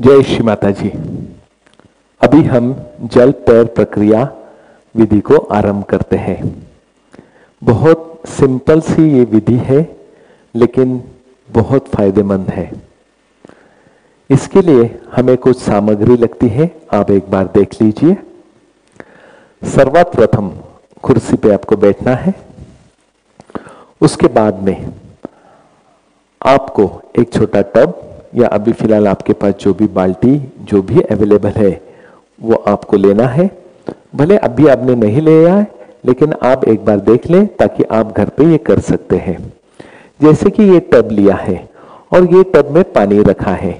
जय श्री माता जी। अभी हम जल पैर प्रक्रिया विधि को आरंभ करते हैं। बहुत सिंपल सी ये विधि है, लेकिन बहुत फायदेमंद है। इसके लिए हमें कुछ सामग्री लगती है, आप एक बार देख लीजिए। सर्वप्रथम कुर्सी पे आपको बैठना है। उसके बाद में आपको एक छोटा टब या अभी फिलहाल आपके पास जो भी बाल्टी जो भी अवेलेबल है वो आपको लेना है। भले अभी आपने नहीं ले आए, लेकिन आप एक बार देख लें ताकि आप घर पे ये कर सकते हैं। जैसे कि ये टब लिया है और ये टब में पानी रखा है।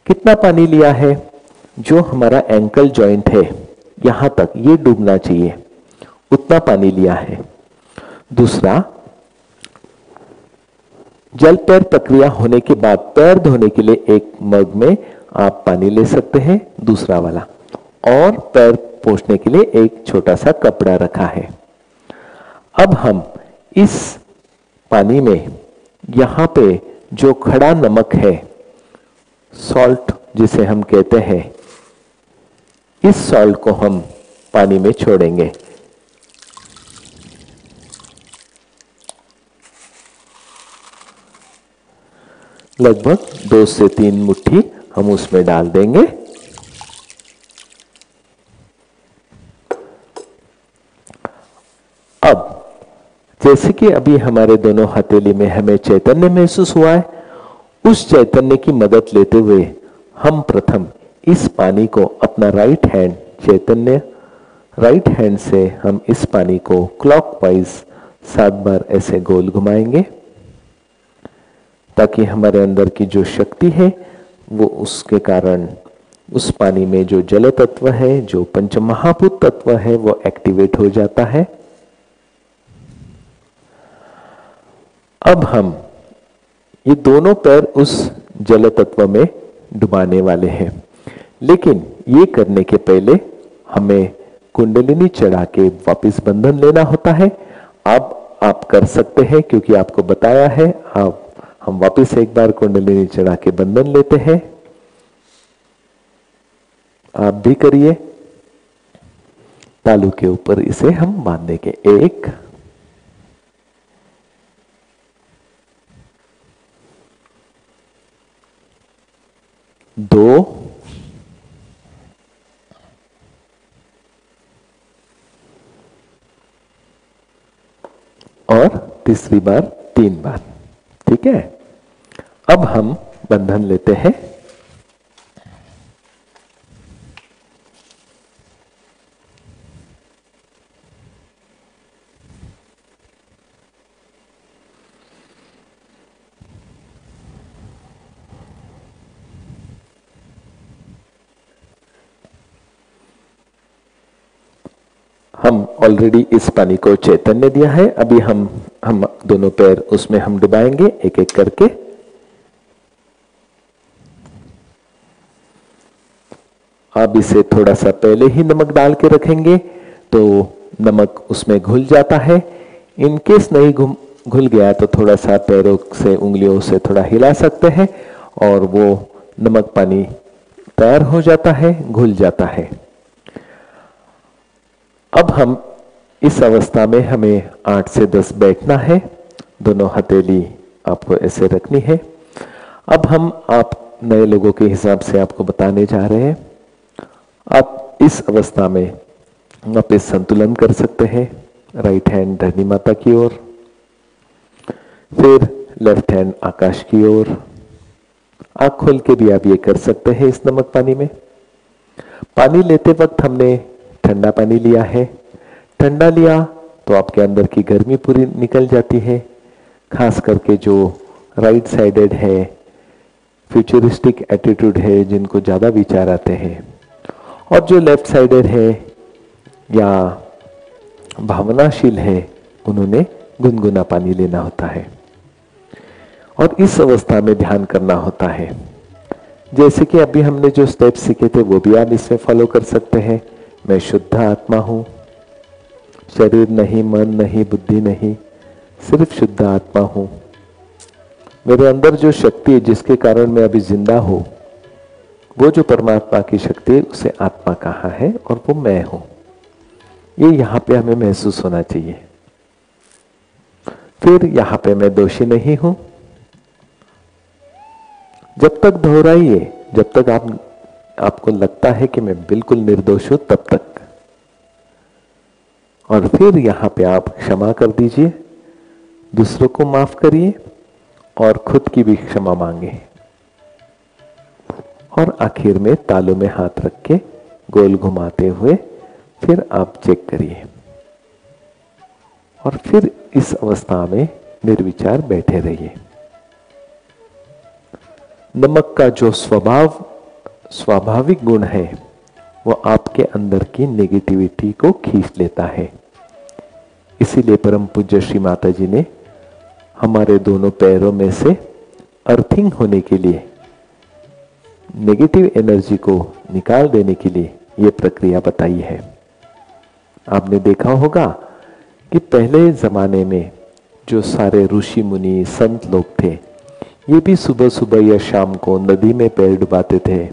कितना पानी लिया है? जो हमारा एंकल जॉइंट है यहां तक ये डूबना चाहिए, उतना पानी लिया है। दूसरा, जल पैर प्रक्रिया होने के बाद पैर धोने के लिए एक मग में आप पानी ले सकते हैं, दूसरा वाला, और पैर पोंछने के लिए एक छोटा सा कपड़ा रखा है। अब हम इस पानी में यहां पे जो खड़ा नमक है, सॉल्ट जिसे हम कहते हैं, इस सॉल्ट को हम पानी में छोड़ेंगे। लगभग 2 से 3 मुट्ठी हम उसमें डाल देंगे। अब जैसे कि अभी हमारे दोनों हथेली में हमें चैतन्य महसूस हुआ है, उस चैतन्य की मदद लेते हुए हम प्रथम इस पानी को अपना राइट हैंड चैतन्य राइट हैंड से हम इस पानी को क्लॉकवाइज 7 बार ऐसे गोल घुमाएंगे, ताकि हमारे अंदर की जो शक्ति है वो उसके कारण उस पानी में जो जल तत्व है, जो पंचमहाभूत तत्व है, वो एक्टिवेट हो जाता है। अब हम ये दोनों पैर उस जल तत्व में डुबाने वाले हैं, लेकिन ये करने के पहले हमें कुंडलिनी चढ़ा के वापस बंधन लेना होता है। अब आप कर सकते हैं, क्योंकि आपको बताया है। हम वापस एक बार कुंडलिनी चढ़ा के बंधन लेते हैं। आप भी करिए। तालू के ऊपर इसे हम बांध देंगे। 1, 2, और तीसरी बार 3 बार। ठीक है। अब हम बंधन लेते हैं। हम ऑलरेडी इस पानी को चैतन्य दिया है। अभी हम दोनों पैर उसमें हम डुबाएंगे एक एक करके। अब इसे थोड़ा सा पहले ही नमक डाल के रखेंगे तो नमक उसमें घुल जाता है। इन केस नहीं घुल गया तो थोड़ा सा पैरों से, उंगलियों से थोड़ा हिला सकते हैं और वो नमक पानी तैयार हो जाता है, घुल जाता है। अब हम इस अवस्था में हमें 8 से 10 बैठना है। दोनों हथेली आपको ऐसे रखनी है। अब आप नए लोगों के हिसाब से आपको बताने जा रहे हैं। आप इस अवस्था में वापस संतुलन कर सकते हैं। राइट हैंड धरनी माता की ओर, फिर लेफ्ट हैंड आकाश की ओर। आंख खोल के भी आप ये कर सकते हैं। इस नमक पानी में पानी लेते वक्त हमने ठंडा पानी लिया है। ठंडा लिया तो आपके अंदर की गर्मी पूरी निकल जाती है। खास करके जो राइट साइडेड है, फ्यूचरिस्टिक एटीट्यूड है, जिनको ज्यादा विचार आते हैं, और जो लेफ्ट साइडेड है या भावनाशील है, उन्होंने गुनगुना पानी लेना होता है और इस अवस्था में ध्यान करना होता है। जैसे कि अभी हमने जो स्टेप सीखे थे वो भी आप इसमें फॉलो कर सकते हैं। मैं शुद्ध आत्मा हूं, शरीर नहीं, मन नहीं, बुद्धि नहीं, सिर्फ शुद्ध आत्मा हूं। मेरे अंदर जो शक्ति है जिसके कारण मैं अभी जिंदा हूं, वो जो परमात्मा की शक्ति है उसे आत्मा कहा है और वो मैं हूं, ये यहां पे हमें महसूस होना चाहिए। फिर यहां पे मैं दोषी नहीं हूं, जब तक दोहराइए, जब तक आपको लगता है कि मैं बिल्कुल निर्दोष हूं तब तक। और फिर यहां पे आप क्षमा कर दीजिए, दूसरों को माफ करिए और खुद की भी क्षमा मांगे। और आखिर में तालू में हाथ रख के गोल घुमाते हुए फिर आप चेक करिए और फिर इस अवस्था में निर्विचार बैठे रहिए। नमक का जो स्वाभाविक गुण है वो आपके अंदर की नेगेटिविटी को खींच लेता है। इसीलिए परम पूज्य श्री माता जी ने हमारे दोनों पैरों में से अर्थिंग होने के लिए, नेगेटिव एनर्जी को निकाल देने के लिए यह प्रक्रिया बताई है। आपने देखा होगा कि पहले जमाने में जो सारे ऋषि मुनि संत लोग थे, ये भी सुबह सुबह या शाम को नदी में पैर डुबाते थे,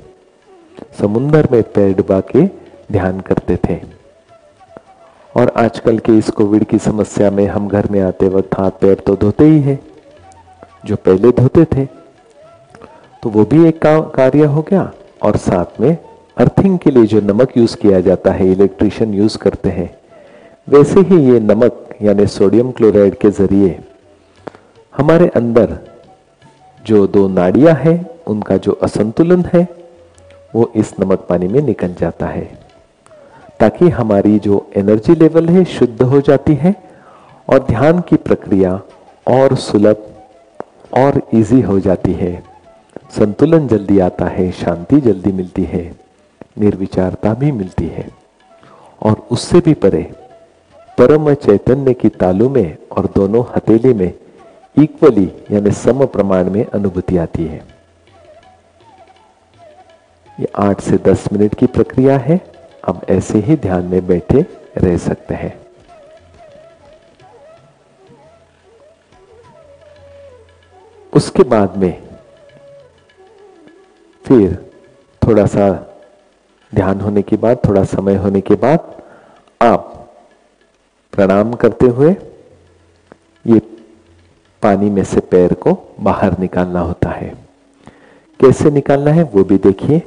समुन्द्र में पैर डुबा के ध्यान करते थे। और आजकल के इस कोविड की समस्या में हम घर में आते वक्त हाथ पैर तो धोते ही हैं, जो पहले धोते थे, तो वो भी एक कार्य हो गया। और साथ में अर्थिंग के लिए जो नमक यूज किया जाता है, इलेक्ट्रिशियन यूज करते हैं, वैसे ही ये नमक यानी सोडियम क्लोराइड के जरिए हमारे अंदर जो दो नाड़ियां हैं उनका जो असंतुलन है वो इस नमक पानी में निकल जाता है, ताकि हमारी जो एनर्जी लेवल है शुद्ध हो जाती है और ध्यान की प्रक्रिया और सुलभ और इजी हो जाती है। संतुलन जल्दी आता है, शांति जल्दी मिलती है, निर्विचारता भी मिलती है और उससे भी परे परम चैतन्य की तालू में और दोनों हथेली में इक्वली यानी सम प्रमाण में अनुभूति आती है। ये 8 से 10 मिनट की प्रक्रिया है। अब ऐसे ही ध्यान में बैठे रह सकते हैं। उसके बाद में फिर थोड़ा सा ध्यान होने के बाद, थोड़ा समय होने के बाद आप प्रणाम करते हुए ये पानी में से पैर को बाहर निकालना होता है। कैसे निकालना है वो भी देखिए।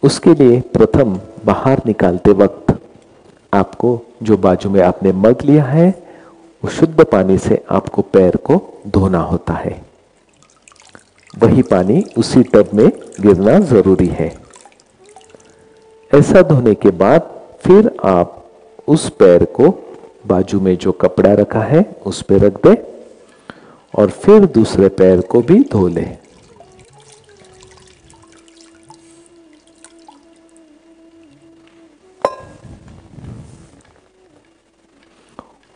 उसके लिए प्रथम बाहर निकालते वक्त आपको जो बाजू में आपने मग लिया है वो शुद्ध पानी से आपको पैर को धोना होता है। वही पानी उसी टब में गिरना जरूरी है। ऐसा धोने के बाद फिर आप उस पैर को बाजू में जो कपड़ा रखा है उस पे रख दें और फिर दूसरे पैर को भी धो लें।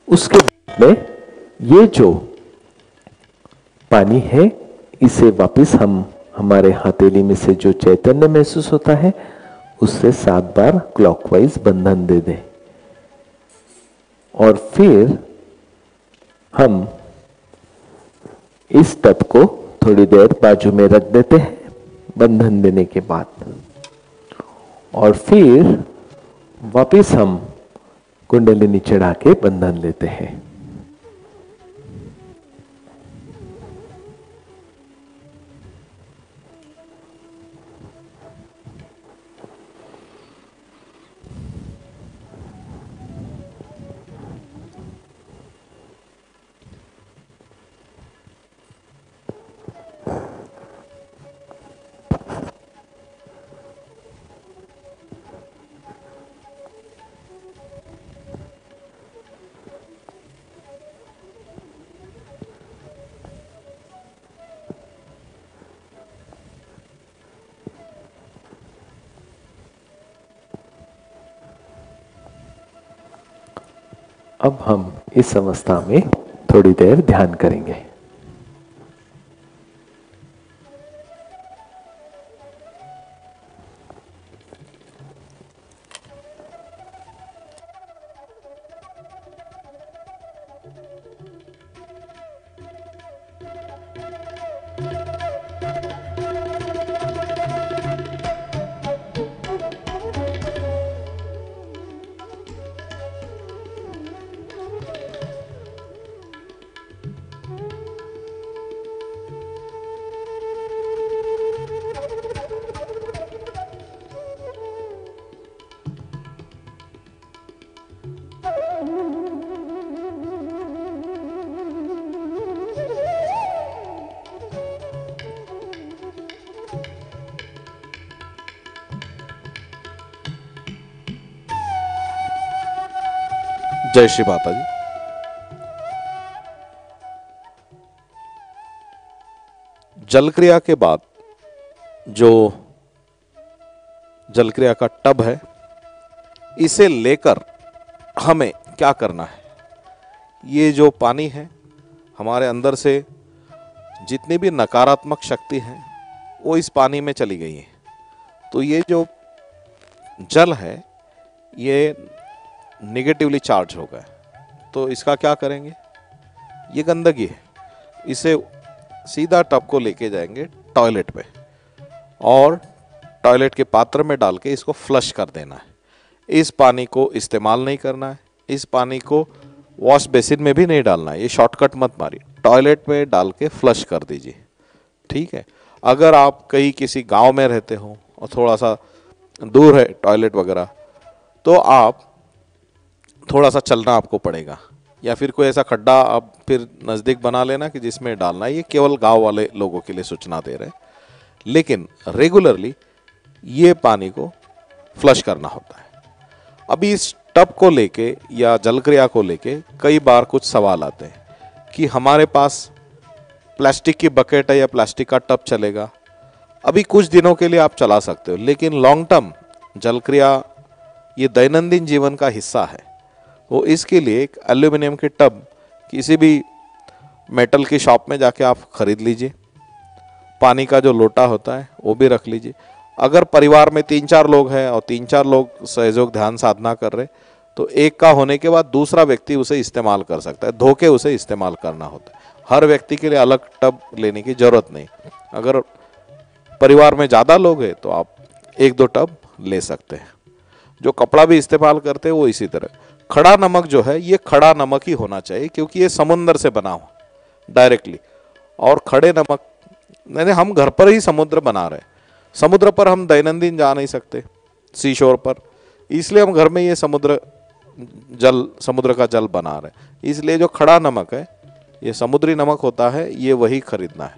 उसके बाद में ये जो पानी है इसे वापस हम हमारे हथेली में से जो चैतन्य महसूस होता है उससे 7 बार क्लॉकवाइज बंधन दे दें और फिर हम इस टब को थोड़ी देर बाजू में रख देते हैं बंधन देने के बाद, और फिर वापस हम कुंडलिनी चढ़ा के बंधन लेते हैं। अब हम इस अवस्था में थोड़ी देर ध्यान करेंगे। जय श्री माता जी। जल क्रिया के बाद जो जल क्रिया का टब है, इसे लेकर हमें क्या करना है? ये जो पानी है, हमारे अंदर से जितनी भी नकारात्मक शक्ति है वो इस पानी में चली गई है। तो ये जो जल है ये नेगेटिवली चार्ज हो गया। तो इसका क्या करेंगे? ये गंदगी है, इसे सीधा टब को लेके जाएंगे टॉयलेट पे और टॉयलेट के पात्र में डाल के इसको फ्लश कर देना है। इस पानी को इस्तेमाल नहीं करना है, इस पानी को वॉश बेसिन में भी नहीं डालना है। ये शॉर्टकट मत मारिए, टॉयलेट में डाल के फ्लश कर दीजिए, ठीक है। अगर आप कहीं किसी गांव में रहते हो और थोड़ा सा दूर है टॉयलेट वगैरह, तो आप थोड़ा सा चलना आपको पड़ेगा, या फिर कोई ऐसा खड्डा आप फिर नज़दीक बना लेना कि जिसमें डालना है। ये केवल गांव वाले लोगों के लिए सूचना दे रहे हैं, लेकिन रेगुलरली ये पानी को फ्लश करना होता है। अभी इस टब को लेके या जल क्रिया को लेके कई बार कुछ सवाल आते हैं कि हमारे पास प्लास्टिक की बकेट है या प्लास्टिक का टब चलेगा। अभी कुछ दिनों के लिए आप चला सकते हो, लेकिन लॉन्ग टर्म जल क्रिया ये दैनंदिन जीवन का हिस्सा है। तो इसके लिए एक एल्यूमिनियम के टब किसी भी मेटल की शॉप में जाके आप खरीद लीजिए। पानी का जो लोटा होता है वो भी रख लीजिए। अगर परिवार में 3-4 लोग हैं और 3-4 लोग सहयोग ध्यान साधना कर रहे, तो एक का होने के बाद दूसरा व्यक्ति उसे इस्तेमाल कर सकता है। धो के उसे इस्तेमाल करना होता है। हर व्यक्ति के लिए अलग टब लेने की जरूरत नहीं। अगर परिवार में ज़्यादा लोग हैं तो आप 1-2 टब ले सकते हैं। जो कपड़ा भी इस्तेमाल करते हैं वो इसी तरह। खड़ा नमक जो है ये खड़ा नमक ही होना चाहिए, क्योंकि ये समुद्र से बना हुआ डायरेक्टली। और खड़े नमक यानी हम घर पर ही समुद्र बना रहे हैं। समुद्र पर हम दैनंदिन जा नहीं सकते, सी शोर पर, इसलिए हम घर में ये समुद्र का जल बना रहे हैं। इसलिए जो खड़ा नमक है ये समुद्री नमक होता है, ये वही खरीदना है।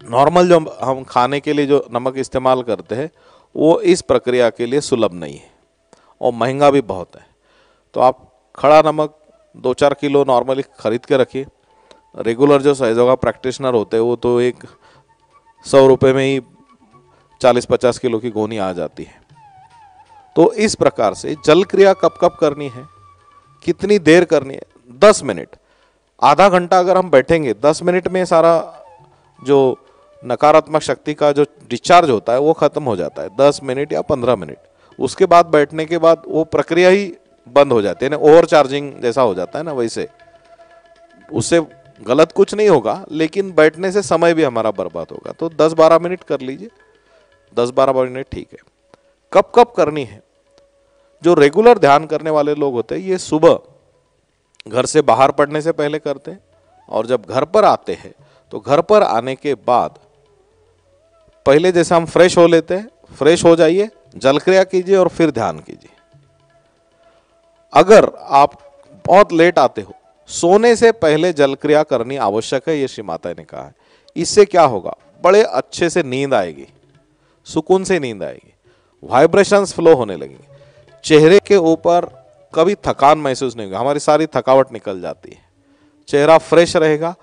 नॉर्मल जो हम खाने के लिए जो नमक इस्तेमाल करते हैं वो इस प्रक्रिया के लिए सुलभ नहीं है और महंगा भी बहुत है। तो आप खड़ा नमक 2-4 किलो नॉर्मली खरीद के रखिए। रेगुलर जो सहयोगा प्रैक्टिशनर होते हैं वो तो 100 रुपये में ही 40-50 किलो की गोनी आ जाती है। तो इस प्रकार से जल क्रिया कब कब करनी है, कितनी देर करनी है? 10 मिनट, आधा घंटा अगर हम बैठेंगे, 10 मिनट में सारा जो नकारात्मक शक्ति का जो डिस्चार्ज होता है वो खत्म हो जाता है। 10 मिनट या 15 मिनट, उसके बाद बैठने के बाद वो प्रक्रिया ही बंद हो जाती है ना, ओवर चार्जिंग जैसा हो जाता है ना। वैसे उससे गलत कुछ नहीं होगा, लेकिन बैठने से समय भी हमारा बर्बाद होगा। तो 10-12 मिनट कर लीजिए, 10-12 मिनट ठीक है। कब कब करनी है? जो रेगुलर ध्यान करने वाले लोग होते हैं ये सुबह घर से बाहर पड़ने से पहले करते हैं, और जब घर पर आते हैं तो घर पर आने के बाद पहले जैसे हम फ्रेश हो लेते हैं, फ्रेश हो जाइए, जल क्रिया कीजिए और फिर ध्यान कीजिए। अगर आप बहुत लेट आते हो, सोने से पहले जल क्रिया करनी आवश्यक है, ये श्री माता ने कहा है। इससे क्या होगा? बड़े अच्छे से नींद आएगी, सुकून से नींद आएगी, वाइब्रेशंस फ्लो होने लगेंगे, चेहरे के ऊपर कभी थकान महसूस नहीं होगा, हमारी सारी थकावट निकल जाती है, चेहरा फ्रेश रहेगा,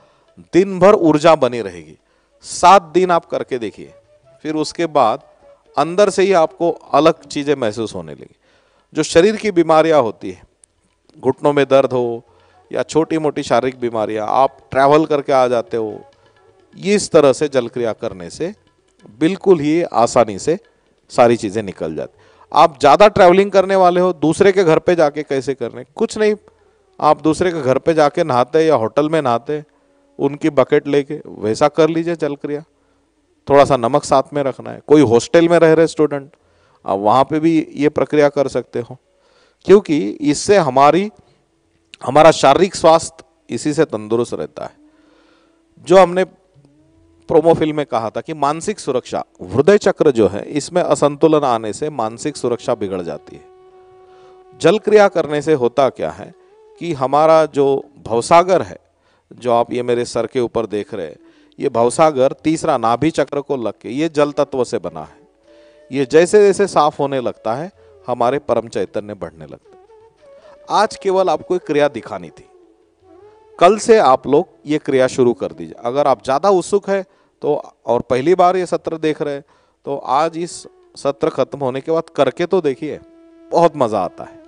दिन भर ऊर्जा बनी रहेगी। 7 दिन आप करके देखिए, फिर उसके बाद अंदर से ही आपको अलग चीजें महसूस होने लगी। जो शरीर की बीमारियां होती है, घुटनों में दर्द हो या छोटी मोटी शारीरिक बीमारियां, आप ट्रैवल करके आ जाते हो, ये इस तरह से जल क्रिया करने से बिल्कुल ही आसानी से सारी चीजें निकल जाती। आप ज्यादा ट्रैवलिंग करने वाले हो, दूसरे के घर पे जाके कैसे करने? कुछ नहीं, आप दूसरे के घर पे जाके नहाते या होटल में नहाते, उनकी बकेट लेके वैसा कर लीजिए जल क्रिया। थोड़ा सा नमक साथ में रखना है। कोई हॉस्टल में रह रहे स्टूडेंट, आप वहाँ पे भी ये प्रक्रिया कर सकते हो, क्योंकि इससे हमारा शारीरिक स्वास्थ्य इसी से तंदुरुस्त रहता है। जो हमने प्रोमो फिल्म में कहा था कि मानसिक सुरक्षा, हृदय चक्र जो है इसमें असंतुलन आने से मानसिक सुरक्षा बिगड़ जाती है। जल क्रिया करने से होता क्या है कि हमारा जो भवसागर है, जो आप ये मेरे सर के ऊपर देख रहे हैं, ये भवसागर तीसरा नाभि चक्र को लग के ये जल तत्व से बना है। ये जैसे जैसे साफ होने लगता है हमारे परम चैतन्य बढ़ने लगते हैं। आज केवल आपको एक क्रिया दिखानी थी। कल से आप लोग ये क्रिया शुरू कर दीजिए। अगर आप ज़्यादा उत्सुक है तो, और पहली बार ये सत्र देख रहे हैं, तो आज इस सत्र खत्म होने के बाद करके तो देखिए, बहुत मज़ा आता है।